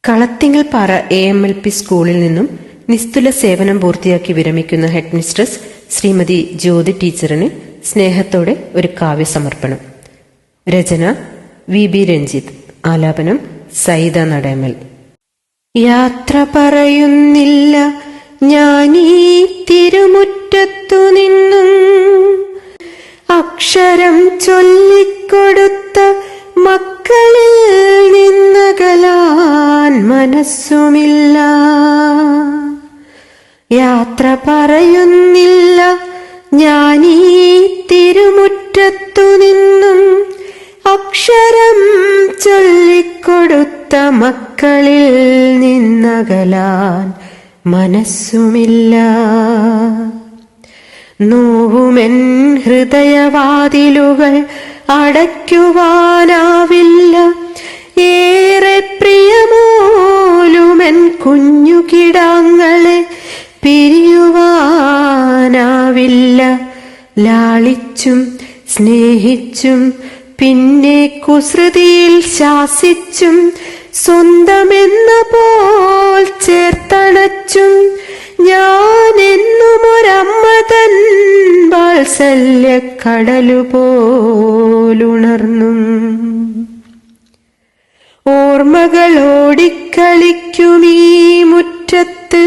കളത്തിങ്ങൽ പാറ AMLP സ്കൂളിൽ നിന്നും നിസ്തുല സേവനം പൂർത്തിയാക്കി വിരമിക്കുന്ന ഹെഡ് മിസ്ട്രസ് ശ്രീമതി ജ്യോതി ടീച്ചറിന് സ്നേഹത്തോടെ ഒരു കാവ്യസമർപ്പണം. രചന VB രഞ്ജിത്ത്. ആലാപനം സൈദ നടേമൽ. യാത്ര പറയുന്നില്ല ഞാനീ തിരുമുറ്റത്തു നിന്നും, അക്ഷരം ചൊല്ലിക്കൊടുത്ത മക്കളിൽ നിന്നകലാൻ മനസ്സുമില്ല. യാത്ര പറയുന്നില്ല ഞാനീ തിരുമുറ്റത്തു നിന്നും, അക്ഷരം ചൊല്ലിക്കൊടുത്ത മക്കളിൽ നിന്നകലാൻ മനസ്സുമില്ല. നോവുമെൻ ഹൃദയവാതിലുകൾ അടയ്ക്കുവാനാവില്ല, ഏറെ പ്രിയമോലുമെൻ കുഞ്ഞു കിടാങ്ങളെ പിരിയുവാനാവില്ല. ലാളിച്ചും സ്നേഹിച്ചും പിന്നെ കുസൃതിയിൽ ശാസിച്ചും, സ്വന്തമെന്ന പോൽ ചേർത്തണച്ചും, ഞാനെന്നും ഒരമ്മ തൻ വാത്സല്യ കടലുപോലുണർന്നും. ഓർമ്മകൾ ഓടിക്കളിക്കുമീ മുറ്റത്ത്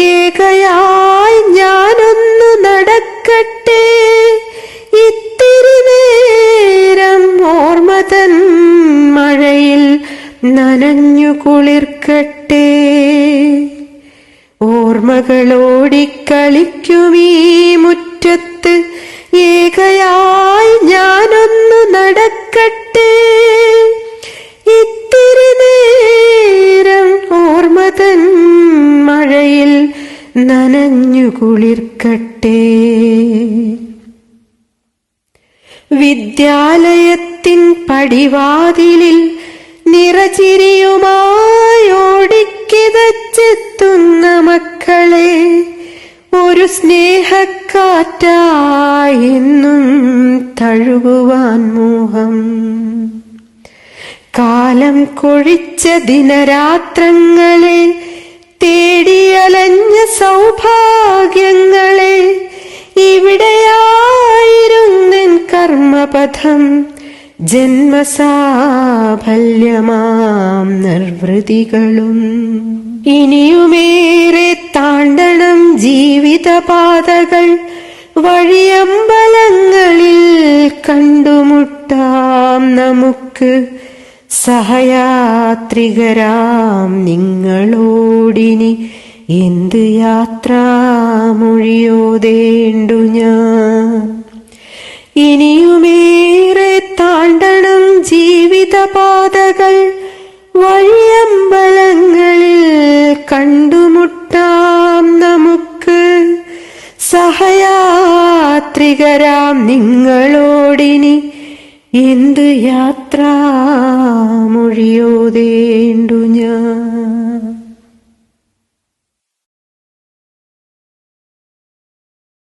ഏകയായി ഞാനൊന്നു നടക്കട്ടെ, ഇത്തിരി നേരം ഓർമ്മ തൻ മഴയിൽ നനഞ്ഞു കുളിർക്കട്ടെ. ഓർമ്മകൾ ഓടിക്കളിക്കുമീ മുറ്റത്ത് ഏകയായി ഞാനൊന്നു നടക്കട്ടെ, ഇത്തിരി നേരം ഓർമ്മ തൻ മഴയിൽ നനഞ്ഞു കുളിർക്കട്ടെ. വിദ്യാലയത്തിൻ പടിവാതിലിൽ നിറചിരിയുമായി ഓടിക്കിതച്ചെത്തുന്ന മക്കളെ ഒരു സ്നേഹക്കാറ്റായി എന്നും തഴുകുവാൻ മോഹം. കാലം കൊഴിച്ച ദിനരാത്രങ്ങളെ തേടിയലഞ്ഞ സൗഭാഗ്യങ്ങളെ, ഇവിടെയായിരുന്നെൻ കർമ്മപഥം ജന്മസാഫല്യമാം നിർവൃതികളും. ഇനിയുമേറെ താണ്ടണം ജീവിതപാതകൾ, വഴിയമ്പലങ്ങളിൽ കണ്ടുമുട്ടാം നമുക്ക്. സഹയാത്രികരാം നിങ്ങളോടിനി എന്ത് യാത്രാമൊഴിയോതേണ്ടു ഞാൻ. ഇനിയുമേറെ താണ്ടണം ജീവിതപാതകൾ, വഴിയമ്പലങ്ങളിൽ കണ്ടുമുട്ടാം നമുക്ക്. സഹയാത്രികരാം നിങ്ങളോടിനി എന്ത് യാത്രാമൊഴിയോതേണ്ടു ഞാൻ.